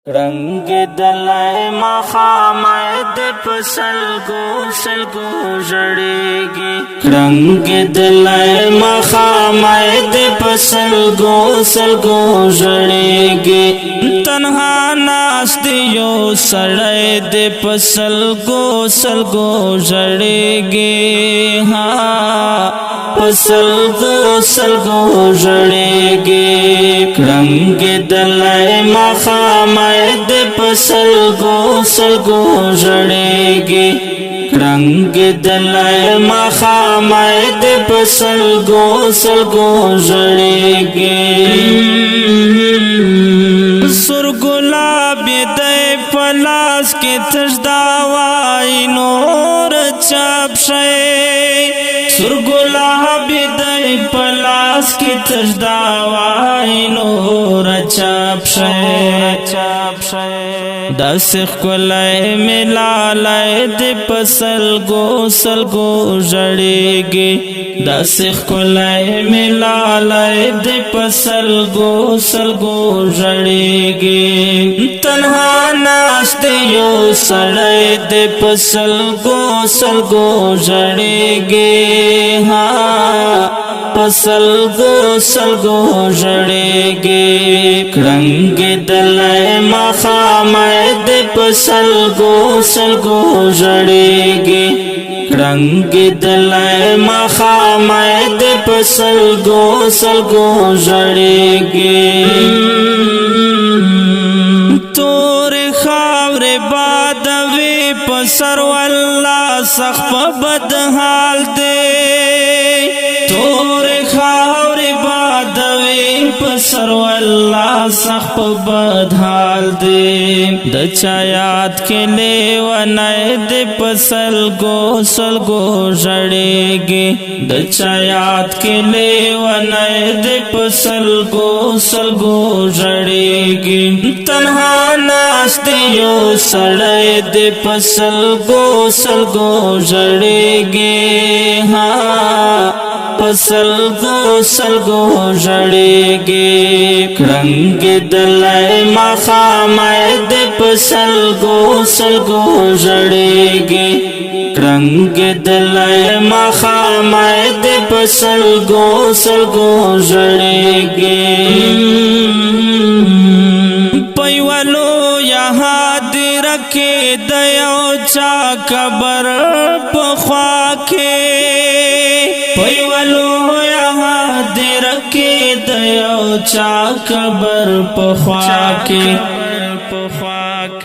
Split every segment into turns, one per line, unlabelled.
رنگ دلائے مخامد پسلگو سلگو جڑیگی رنگ دلائے مخامد پسلگو سلگو جڑیگی تنہا ناس دیو سڑے دے پسلگو سلگو جڑیگی ہاں پسلگو سلگو جڑیگی رنگ دلائے مخامد پسلگو سلگو جڑیگی رنگ دلائے مخامد پسلگو سلگو جڑیگی سر گلابی دے پلاس کی تجداوائی نور چاپ شئے سر گلابی دے پلاس کی تجداوائی نور چاپ شئے داسخ کلائے ملالائے دے پسلگو سلگو جڑیگی داسخ کلائے ملالائے دے پسلگو سلگو جڑیگی تنہا ناس دیو سڑے دے پسلگو سلگو جڑیگی ہاں پسلگو سلگو جڑیگی رنگ دلائے مخامد پسلگو سلگو جڑیگی رنگ دلائے مخامد پسلگو سلگو جڑیگی تور خاور بادوی پسر واللہ سخف بدحال دے تور خاور بادوی پسر واللہ سخف بدحال دے دچایات کے لے ونائے دے پسلگو سلگو جڑیگی دچایات کے لے ونائے دے پسلگو سلگو جڑیگی تنہا ناس دیو سڑے دے پسلگو سلگو جڑیگی ہاں پسلگو سلگو جڑیگی رنگ دلائے مخامد پسلگو سلگو جڑیگی رنگ دلائے مخامد پسلگو سلگو جڑیگی پیولو یہاں دی رکھے دیو چا قبر پخوا کے پیولو یہاں دی رکھے دیو چا قبر پخوا کے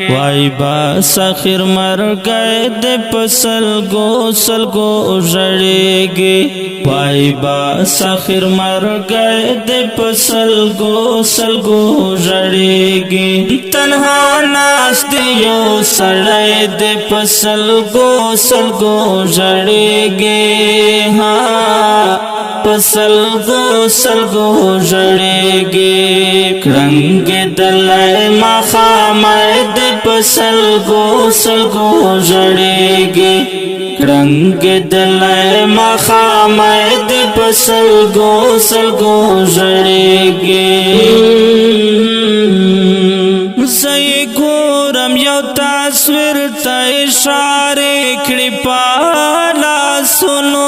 وائی با سخر مر گئے دے پسلگو سلگو جڑیگی وائی با سخر مر گئے دے پسلگو سلگو جڑیگی تنہا ناس دیو سڑے دے پسلگو سلگو جڑیگی ہاں پسلگو سلگو جڑیگی رنگ دلائے مخامد پسلگو سلگو جڑیگی رنگ دلائے مخامد پسلگو سلگو جڑیگی زئی گورم یو تصویر تا اشارے کڑی پالا سنو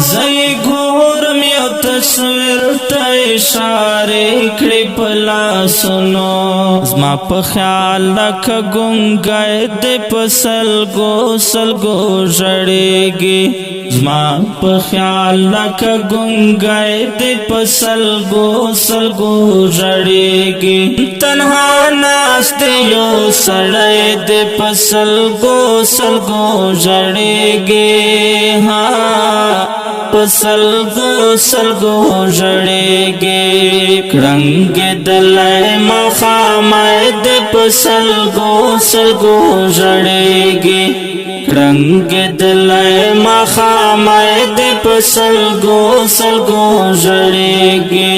زئی گورم یو تصویر تا اشارے کڑی پالا سنو زما پا خیال لکھ گنگائے دے پسلگو سلگو جڑیگی زما پا خیال لکھ گنگائے دے پسلگو سلگو جڑیگی تنہا ناس دیو سڑے دے پسلگو سلگو جڑیگی ہاں پسلگو سلگو جڑیگی رنگ دلائے مخامد پسلگو سلگو جڑیگی رنگ دلائے مخامد پسلگو سلگو جڑیگی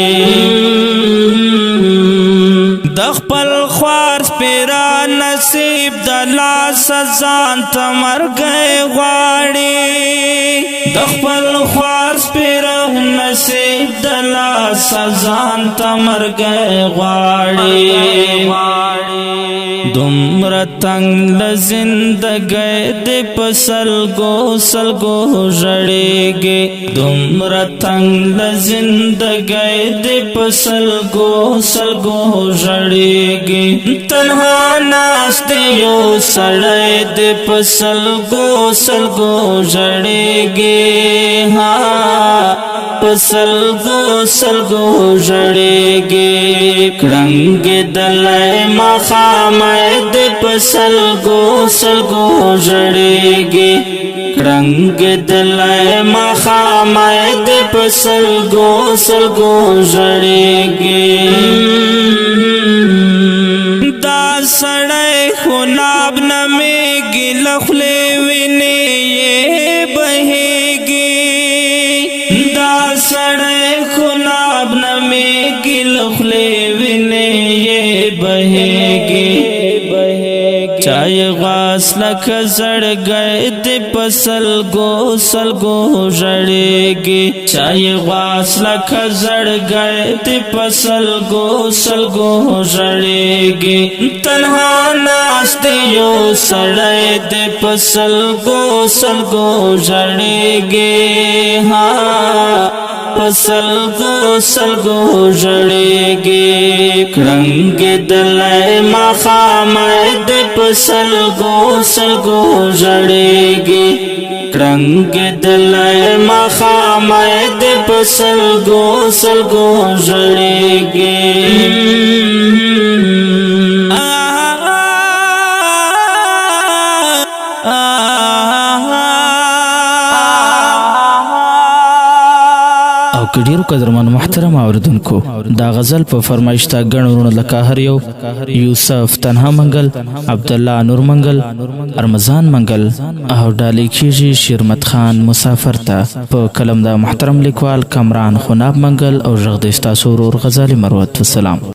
دخپل خوار سپیرا نصیب دلا سزان تمر گئے غاڑی دخپل خوار سپیرا نصیب دلا سزان تمر گئے غاڑی دومره تنگ له زندګۍ د په سلګو سلګو ژړېږې دومره تنگ له زندګۍ د په سلګو سلګو ژړېږې تنها ناست یو سړی د په سلګو سلګو ژړېږې په سلګو سلګو ژړېږې کړنګېدلی ماښامۍ د په سلګو سلګو ژړېږې کړنګېدلی ماښامۍ د په سلګو سلګو ژړېږې دا سړی خوناب نمیږي له خولې وینې یې بهېږي دا سړی خوناب نمیږي له خولې وینې یې بهېږي چای غاس لکه زړګی د په سلګو سلګو ژړېږي چای غاس لکه زړګی د په سلګو سلګو ژړېږي تنها ناست یو سړی د په سلګو سلګو ژړېږي په سلګو سلګو ژړېږي کړنګېدلی ماښامۍ د په سلګو سلګو ژړېږي کړنګېدلی ماښامۍ د په سلګو سلګو ژړېږي
که ډیرو قدرمنو محترم اوریدونکو دا غزل په فرمایش تا ګڼ وروڼو لکه هر یو یوسف تنها منګل عبدالله نور منګل ارمضان منګل او ډالۍ کیږي شیرمت خان مسافر ته په کلم د محترم لیکوال کمران خناب منګل او غږ د ستاسو ورور غزالي مروت. والسلام.